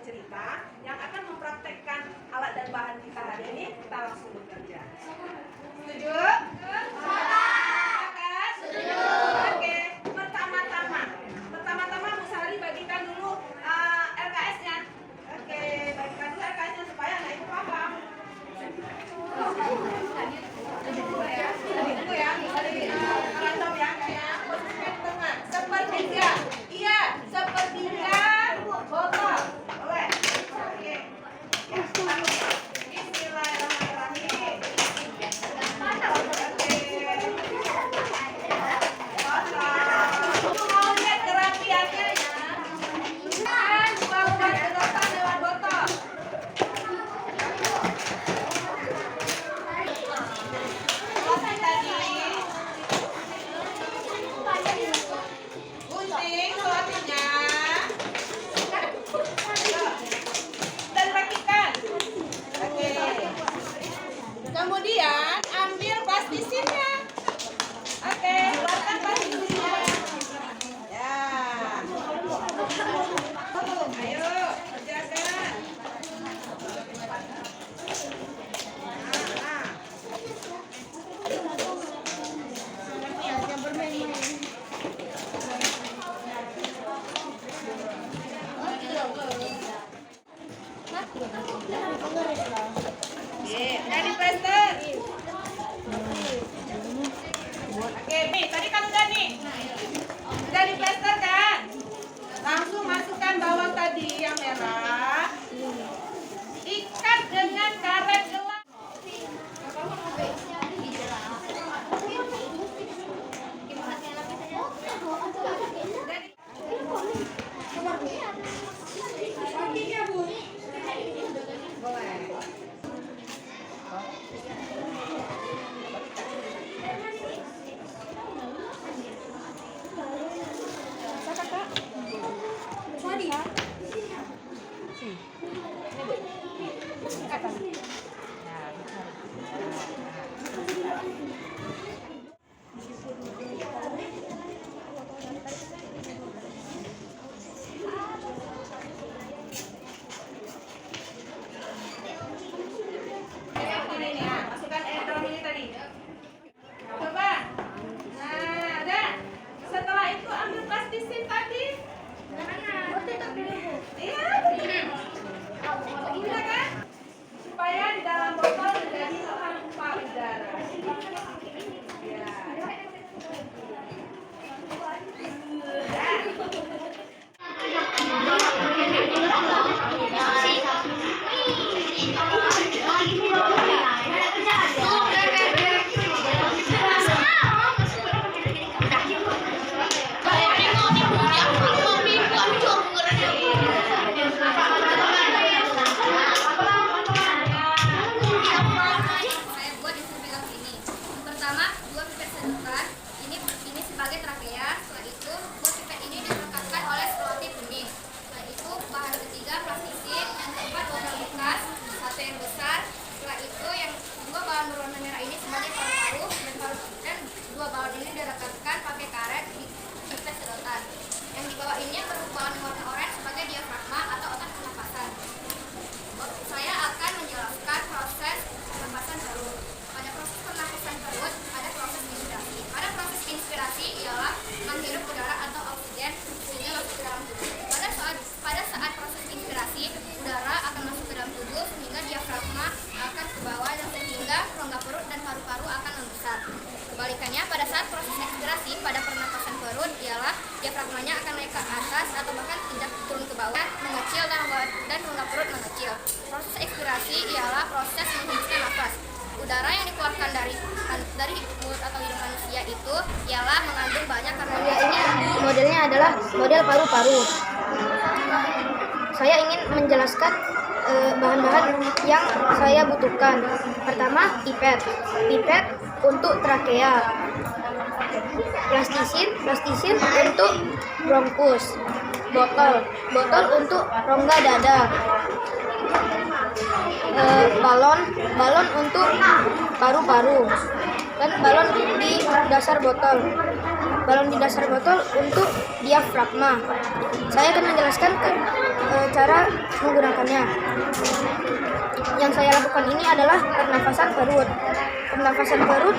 bercerita yang akan mempraktekkan alat dan bahan kita hari ini. Kita langsung bekerja. Setuju? Setuju. Oke, pertama-tama Bu Sari bagikan dulu LKS-nya. Oke, bagikan dulu LKS-nya supaya anak ibu paham. Tunggu ya, dari laptop ya, posisinya di tengah. Sepertiga, iya, sepertiga botol. Boleh. Oke. Bismillahirrahmanirrahim. Oke. Mau lihat kerapiannya ya? Kan buang-buang sedotan lewat botol. Selesai tadi. Gunting selotnya. Dan rapikan. Oke. Kemudian ambil plastisinnya. Oke, keluarkan plastisinnya. Ya. Ayo, kerjakan. Nah. Udah di plaster. Oke, nih tadi kan udah nih. Udah di plaster kan? Langsung masukkan bawang tadi yang merah. Ikat dengan karet gelap. Masukkan dalam ini tadi. Coba. Nah, udah. Setelah itu ambil plastisin tadi. Iya. Udah kan? Supaya di dalam botol menjadi tanpa udara. Ya. Kebalikannya, pada saat proses ekspirasi pada pernapasan perut ialah diafragmanya akan naik ke atas atau bahkan tidak turun ke bawah, mengecil dan rongga perut mengecil. Proses ekspirasi ialah proses menghembuskan nafas. Udara yang dikeluarkan dari mulut atau hidung manusia itu ialah mengandung banyak karbon dioksida. Modelnya adalah model paru-paru. Saya ingin menjelaskan bahan-bahan yang saya butuhkan. Pertama, pipet untuk trakea, plastisin untuk bronkus, botol untuk rongga dada, balon untuk paru-paru, dan balon di dasar botol. balon di dasar botol untuk diafragma. Saya akan menjelaskan cara menggunakannya. Yang saya lakukan ini adalah pernafasan perut. Pernafasan perut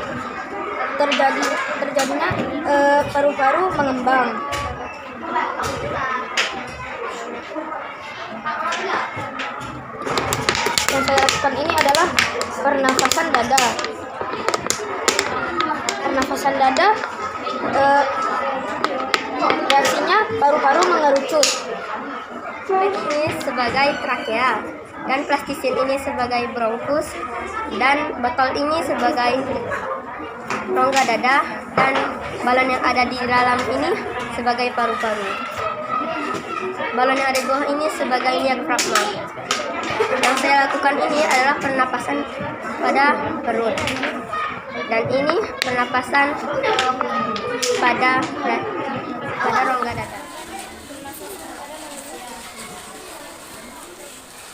terjadinya paru-paru mengembang. Yang saya lakukan ini adalah pernafasan dada. Pernafasan dada reaksinya paru-paru mengerucut. Ini sebagai trakea, dan plastisin ini sebagai bronkus, dan botol ini sebagai rongga dada, dan balon yang ada di dalam ini sebagai paru-paru. Balon yang ada di bawah ini sebagai diafragma. Yang saya lakukan ini adalah pernapasan pada perut, dan ini pernapasan pada rongga dada.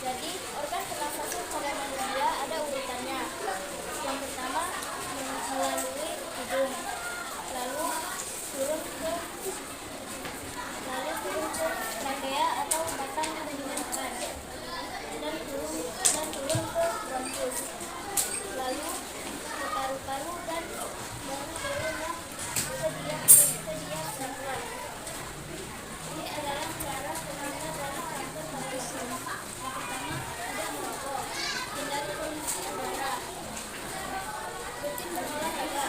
Jadi, organ pernafasan pada manusia ada urutannya. Yang pertama, melalui hidung, lalu turun ke trakea atau batang mendengarkan, dan turun ke bronkus, lalu ke paru-paru, dan baru turunnya ke diafragma. Ini adalah cara penanda dari kanker paru-paru. Hindari polusi udara, rutin berolahraga,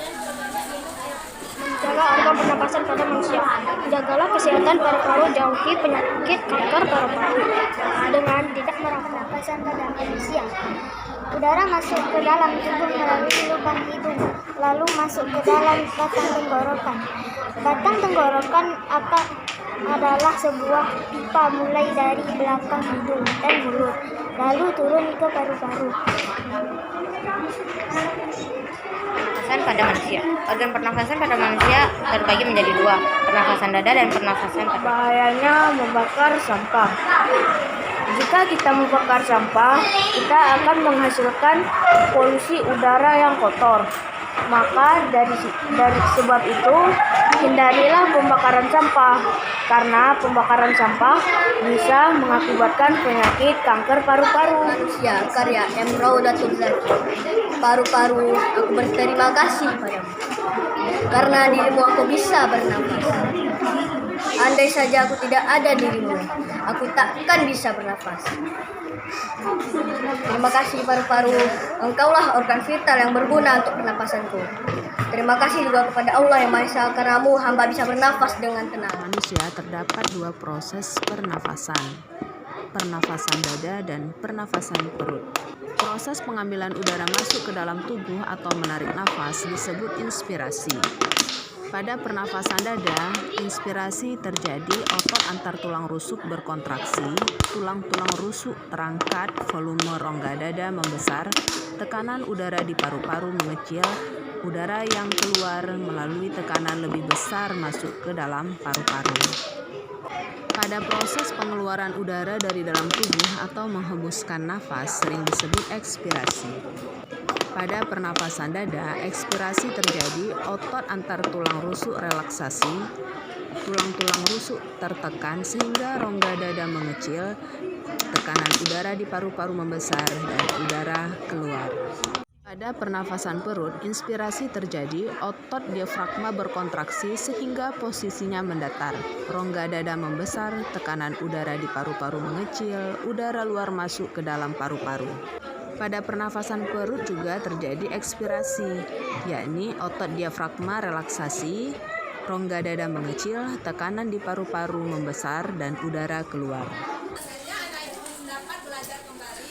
dan perbanyak minum air putih. Menjaga organ pernapasan pada manusia. Jagalah kesehatan paru-paru, jauhi penyakit kanker paru-paru dengan tidak merokok. Pernapasan pada manusia. Udara masuk ke dalam tubuh melalui lubang hidung, lalu masuk ke dalam batang tenggorokan. Batang tenggorokan adalah sebuah pipa mulai dari belakang hidung dan mulut, lalu turun ke paru-paru. Pernafasan pada manusia. Organ pernafasan pada manusia terbagi menjadi dua, pernafasan dada dan pernafasan pada. Bahayanya membakar sampah. Jika kita membakar sampah, kita akan menghasilkan polusi udara yang kotor. Maka dari sebab itu, hindarilah pembakaran sampah, karena pembakaran sampah bisa mengakibatkan penyakit kanker paru-paru. Manusia karya M. Raudatul Zaki. Paru-paru, aku berterima kasih padamu, karena dirimu aku bisa bernafas. Andai saja aku tidak ada dirimu, aku takkan bisa bernafas. Terima kasih paru-paru, engkaulah organ vital yang berguna untuk pernapasanku. Terima kasih juga kepada Allah yang Maha Esa, karenamu hamba bisa bernafas dengan tenang. Manusia terdapat dua proses pernafasan, pernafasan dada dan pernafasan perut. Proses pengambilan udara masuk ke dalam tubuh atau menarik nafas disebut inspirasi. Pada pernafasan dada, inspirasi terjadi, otot antar tulang rusuk berkontraksi, tulang-tulang rusuk terangkat, volume rongga dada membesar, tekanan udara di paru-paru mengecil, udara yang keluar melalui tekanan lebih besar masuk ke dalam paru-paru. Pada proses pengeluaran udara dari dalam tubuh atau menghembuskan nafas sering disebut ekspirasi. Pada pernapasan dada, ekspirasi terjadi, otot antar tulang rusuk relaksasi, tulang-tulang rusuk tertekan sehingga rongga dada mengecil, tekanan udara di paru-paru membesar dan udara keluar. Pada pernafasan perut, inspirasi terjadi, otot diafragma berkontraksi sehingga posisinya mendatar, rongga dada membesar, tekanan udara di paru-paru mengecil, udara luar masuk ke dalam paru-paru. Pada pernafasan perut juga terjadi ekspirasi, yakni otot diafragma relaksasi, rongga dada mengecil, tekanan di paru-paru membesar dan udara keluar. Akhirnya anak itu dapat belajar kembali